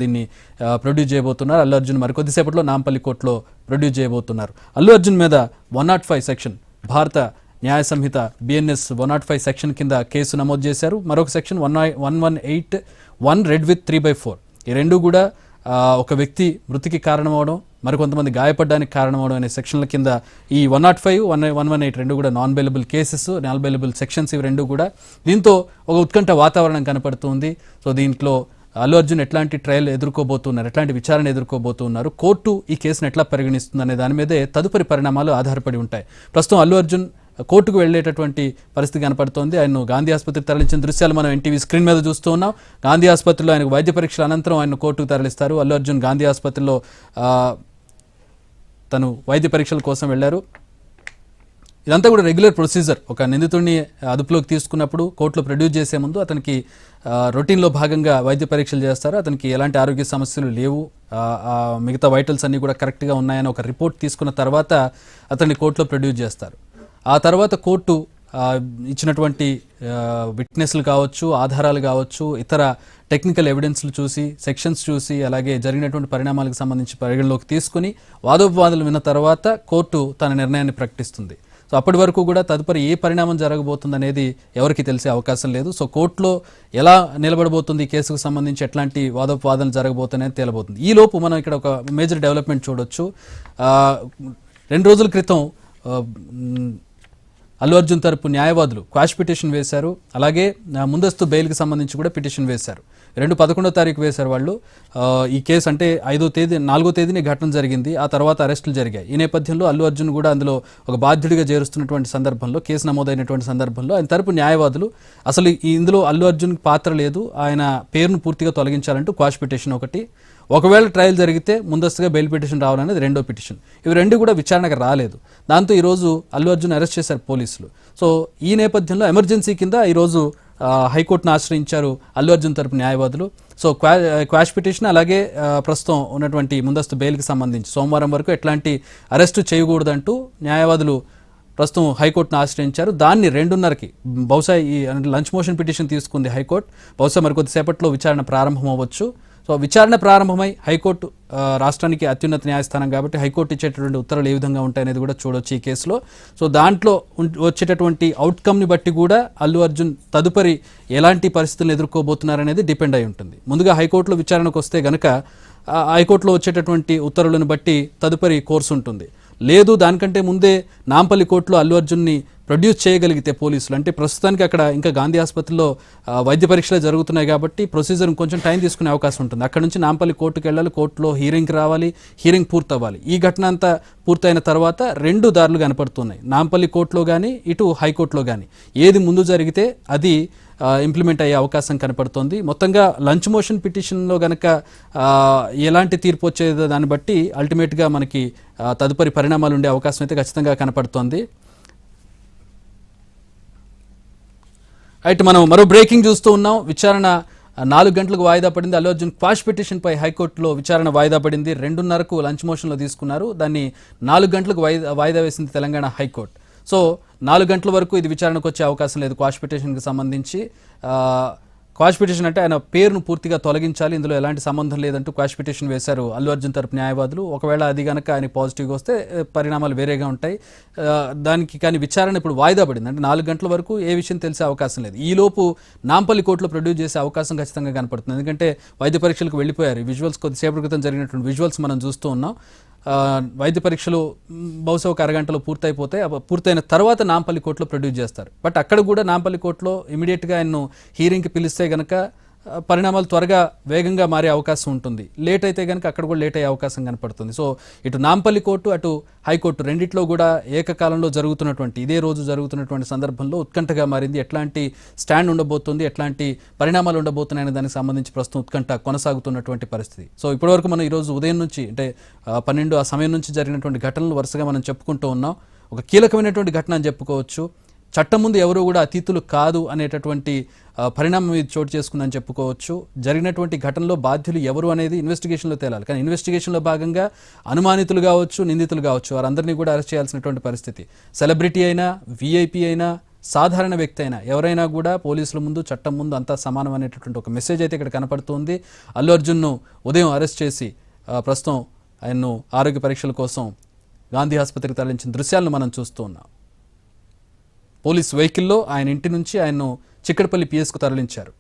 దీన్ని ప్రొడ్యూస్ చేయబోతున్నారు. అల్లు అర్జున్ మరికొద్దిసేపట్లో నాంపల్లి కోర్టులో ప్రొడ్యూస్ చేయబోతున్నారు. అల్లు అర్జున్ మీద 105 సెక్షన్ భారత న్యాయ సంహిత బిఎన్ఎస్ 105 సెక్షన్ కింద కేసు నమోదు చేశారు. మరొక సెక్షన్ 1181 రెడ్ విత్ 3/4 ఈ రెండు కూడా ఒక వ్యక్తి మృతికి కారణమవడం, మరికొంతమంది గాయపడడానికి కారణమవడం అనే సెక్షన్ల కింద ఈ 105, 118 రెండు కూడా non bailable cases, non bailable sections ఇవి రెండు కూడా. దీంతో ఒక ఉత్కంఠ వాతావరణం కనపడుతుంది. సో దీంట్లో అల్లు అర్జున్ ఎట్లాంటి ట్రయల్ ఎదుర్కోబోతున్నారు, ఎట్లాంటి విచారణ ఎదుర్కోబోతున్నారు, కోర్టు ఈ కేసును ఎట్లా పరిగణిస్తుంది అనే దాని మీదే తదుపరి పరిణామాలు ఆధారపడి ఉంటాయి. ప్రస్తుతం అల్లు అర్జున్ కోర్టుకు వెళ్లేటటువంటి పరిస్థితి కనపడుతోంది. ఆయన గాంధీ ఆసుపత్రికి తరలించిన దృశ్యాలు మనం ఎన్టీవీ స్క్రీన్ మీద చూస్తూ ఉన్నాం. గాంధీ ఆసుపత్రిలో ఆయనకు వైద్య పరీక్షల అనంతరం ఆయన కోర్టుకు తరలిస్తారు. అల్లు అర్జున్ గాంధీ ఆసుపత్రిలో తను వైద్య పరీక్షల కోసం వెళ్లారు. ఇదంతా కూడా రెగ్యులర్ ప్రొసీజర్. ఒక నిందితుడిని అదుపులోకి తీసుకున్నప్పుడు కోర్టులో ప్రొడ్యూస్ చేసే ముందు అతనికి రొటీన్లో భాగంగా వైద్య పరీక్షలు చేస్తారు. అతనికి ఎలాంటి ఆరోగ్య సమస్యలు లేవు, మిగతా వైటల్స్ అన్నీ కూడా కరెక్ట్గా ఉన్నాయని ఒక రిపోర్ట్ తీసుకున్న తర్వాత అతన్ని కోర్టులో ప్రొడ్యూస్ చేస్తారు. ఆ తర్వాత కోర్టు ఇచ్చినటువంటి విట్నెస్లు కావచ్చు, ఆధారాలు కావచ్చు, ఇతర టెక్నికల్ ఎవిడెన్స్లు చూసి, సెక్షన్స్ చూసి, అలాగే జరిగినటువంటి పరిణామాలకు సంబంధించి పరిగణలోకి తీసుకుని వాదోపవాదాలు విన్న తర్వాత కోర్టు తన నిర్ణయాన్ని ప్రకటిస్తుంది. సో అప్పటి వరకు కూడా తదుపరి ఏ పరిణామం జరగబోతుంది అనేది ఎవరికి తెలిసే అవకాశం లేదు. సో కోర్టులో ఎలా నిలబడబోతుంది, ఈ కేసుకు సంబంధించి ఎట్లాంటి వాదోపవాదాలు జరగబోతున్నాయని తేలబోతుంది. ఈ లోపు మనం ఇక్కడ ఒక మేజర్ డెవలప్మెంట్ చూడొచ్చు. 2 రోజుల క్రితం అల్లు అర్జున్ తరపు న్యాయవాదులు క్వాష్ పిటిషన్ వేశారు. అలాగే ముందస్తు బెయిల్కి సంబంధించి కూడా పిటిషన్ వేశారు. 11వ తారీఖు వేశారు వాళ్ళు. ఈ కేసు అంటే 4వ తేదీని ఘటన జరిగింది. ఆ తర్వాత అరెస్టులు జరిగాయి. ఈ నేపథ్యంలో అల్లు అర్జున్ కూడా అందులో ఒక బాధ్యుడిగా చేరుస్తున్నటువంటి సందర్భంలో, కేసు నమోదైనటువంటి సందర్భంలో ఆయన తరపు న్యాయవాదులు అసలు ఇందులో అల్లు అర్జున్ పాత్ర లేదు, ఆయన పేరును పూర్తిగా తొలగించాలంటూ క్వాష్ పిటిషన్ ఒకటి, ఒకవేళ ట్రయల్ జరిగితే ముందస్తుగా బెయిల్ పిటిషన్ రావాలనేది రెండో పిటిషన్. ఇవి రెండు కూడా విచారణకు రాలేదు. దాంతో ఈరోజు అల్లు అర్జున్ అరెస్ట్ చేశారు పోలీసులు. సో ఈ నేపథ్యంలో ఎమర్జెన్సీ కింద ఈరోజు హైకోర్టును ఆశ్రయించారు అల్లు అర్జున్ తరపు న్యాయవాదులు. సో క్వాష్ పిటిషన్ అలాగే ప్రస్తుతం ఉన్నటువంటి ముందస్తు బెయిల్కి సంబంధించి సోమవారం వరకు ఎట్లాంటి అరెస్టు చేయకూడదంటూ న్యాయవాదులు ప్రస్తుతం హైకోర్టును ఆశ్రయించారు. దాన్ని 2:30కి బహుశా ఈ లంచ్ మోషన్ పిటిషన్ తీసుకుంది హైకోర్టు. బహుశా మరికొద్దిసేపట్లో విచారణ ప్రారంభం అవ్వచ్చు. సో విచారణ ప్రారంభమై హైకోర్టు రాష్ట్రానికి అత్యున్నత న్యాయస్థానం కాబట్టి హైకోర్టు ఇచ్చేటటువంటి ఉత్తర్వులు ఏ విధంగా ఉంటాయనేది కూడా చూడొచ్చు ఈ కేసులో. సో దాంట్లో వచ్చేటటువంటి అవుట్కమ్ని బట్టి కూడా అల్లు అర్జున్ తదుపరి ఎలాంటి పరిస్థితులను ఎదుర్కోబోతున్నారనేది డిపెండ్ అయి ఉంటుంది. ముందుగా హైకోర్టులో విచారణకు వస్తే గనక హైకోర్టులో వచ్చేటటువంటి ఉత్తర్వులను బట్టి తదుపరి కోర్సు ఉంటుంది. లేదు దానికంటే ముందే నాంపల్లి కోర్టులో అల్లు అర్జున్ని ప్రొడ్యూస్ చేయగలిగితే పోలీసులు, అంటే ప్రస్తుతానికి అక్కడ ఇంకా గాంధీ ఆసుపత్రిలో వైద్య పరీక్షలు జరుగుతున్నాయి కాబట్టి ప్రొసీజర్ కొంచెం టైం తీసుకునే అవకాశం ఉంటుంది. అక్కడ నుంచి నాంపల్లి కోర్టుకు వెళ్ళాలి, కోర్టులో హీరింగ్కి రావాలి, హీరింగ్ పూర్తవ్వాలి. ఈ ఘటన అంతా పూర్తయిన తర్వాత 2 దారులు కనపడుతున్నాయి. నాంపల్లి కోర్టులో కానీ ఇటు హైకోర్టులో కానీ ఏది ముందు జరిగితే అది ఇంప్లిమెంట్ అయ్యే అవకాశం కనపడుతోంది. మొత్తంగా లంచ్ మోషన్ పిటిషన్లో గనక ఎలాంటి తీర్పు వచ్చేదో దాన్ని బట్టి అల్టిమేట్గా మనకి తదుపరి పరిణామాలు ఉండే అవకాశం అయితే ఖచ్చితంగా కనపడుతోంది. అయితే మనం మరో బ్రేకింగ్ చూస్తూ ఉన్నాం. విచారణ 4 గంటలకు వాయిదా పడింది. అల్లు అర్జున్ క్వాష్ పిటిషన్ పై హైకోర్టులో విచారణ వాయిదా పడింది. 2:30కు లంచ్ మోషన్లో తీసుకున్నారు. దాన్ని 4 గంటలకు వాయిదా వేసింది తెలంగాణ హైకోర్టు. సో 4 గంటల వరకు ఇది విచారణకు వచ్చే అవకాశం లేదు. క్వాష్ పిటిషన్కి సంబంధించి క్వాష్ పిటిషన్ అంటే ఆయన పేరును పూర్తిగా తొలగించాలి, ఇందులో ఎలాంటి సంబంధం లేదంటూ క్వాష్ పిటిషన్ వేశారు అల్లు అర్జున్ తరపు న్యాయవాదులు. ఒకవేళ అది కనుక ఆయన పాజిటివ్గా వస్తే పరిణామాలు వేరేగా ఉంటాయి. దానికి కానీ విచారణ ఇప్పుడు వాయిదా పడింది. అంటే 4 గంటల వరకు ఏ విషయం తెలిసే అవకాశం లేదు. ఈలోపు నాంపల్లి కోర్టులో ప్రొడ్యూస్ చేసే అవకాశం ఖచ్చితంగా కనపడుతుంది. ఎందుకంటే వైద్య పరీక్షలకు వెళ్ళిపోయారు. విజువల్స్ కొద్దిసేపటి క్రితం జరిగినటువంటి విజువల్స్ మనం చూస్తూ ఉన్నాం. వైద్య పరీక్షలు బహుశా ఒక అరగంటలో పూర్తయిపోతాయి. పూర్తయిన తర్వాత నాంపల్లి కోర్టులో ప్రొడ్యూస్ చేస్తారు. బట్ అక్కడ కూడా నాంపల్లి కోర్టులో ఇమీడియట్గా ఆయన్ను హీరింగ్కి పిలిస్తే గనక పరిణామాలు త్వరగా వేగంగా మారే అవకాశం ఉంటుంది. లేట్ అయితే కనుక అక్కడ కూడా లేట్ అయ్యే అవకాశం కనపడుతుంది. సో ఇటు నాంపల్లి కోర్టు అటు హైకోర్టు రెండిట్లో కూడా ఏకకాలంలో జరుగుతున్నటువంటి ఇదే రోజు జరుగుతున్నటువంటి సందర్భంలో ఉత్కంఠగా మారింది. ఎట్లాంటి స్టాండ్ ఉండబోతుంది, ఎట్లాంటి పరిణామాలు ఉండబోతున్నాయనే దానికి సంబంధించి ప్రస్తుతం ఉత్కంఠ కొనసాగుతున్నటువంటి పరిస్థితి. సో ఇప్పటివరకు మనం ఈరోజు ఉదయం నుంచి అంటే 12 ఆ సమయం నుంచి జరిగినటువంటి ఘటనలు వరుసగా మనం చెప్పుకుంటూ ఉన్నాం. ఒక కీలకమైనటువంటి ఘటన అని చెప్పుకోవచ్చు. చట్టం ముందు ఎవరు కూడా అతీతులు కాదు అనేటటువంటి పరిణామం ఇది చోటు చేసుకుందని చెప్పుకోవచ్చు. జరిగినటువంటి ఘటనలో బాధ్యులు ఎవరు అనేది ఇన్వెస్టిగేషన్లో తేలాలి. కానీ ఇన్వెస్టిగేషన్లో భాగంగా అనుమానితులు కావచ్చు, నిందితులు కావచ్చు, వారందరినీ కూడా అరెస్ట్ చేయాల్సినటువంటి పరిస్థితి. సెలబ్రిటీ అయినా, విఐపీ అయినా, సాధారణ వ్యక్తి అయినా ఎవరైనా కూడా పోలీసుల ముందు చట్టం ముందు అంతా సమానం అనేటటువంటి ఒక మెసేజ్ అయితే ఇక్కడ కనపడుతుంది. అల్లు అర్జున్ను ఉదయం అరెస్ట్ చేసి ప్రస్తుతం ఆయన్ను ఆరోగ్య పరీక్షల కోసం గాంధీ ఆసుపత్రికి తరలించిన దృశ్యాలను మనం చూస్తూ ఉన్నాం. పోలీస్ వెహికల్లో ఆయన ఇంటి నుంచి ఆయన్ను చిక్కడపల్లి పిఎస్కు తరలించారు.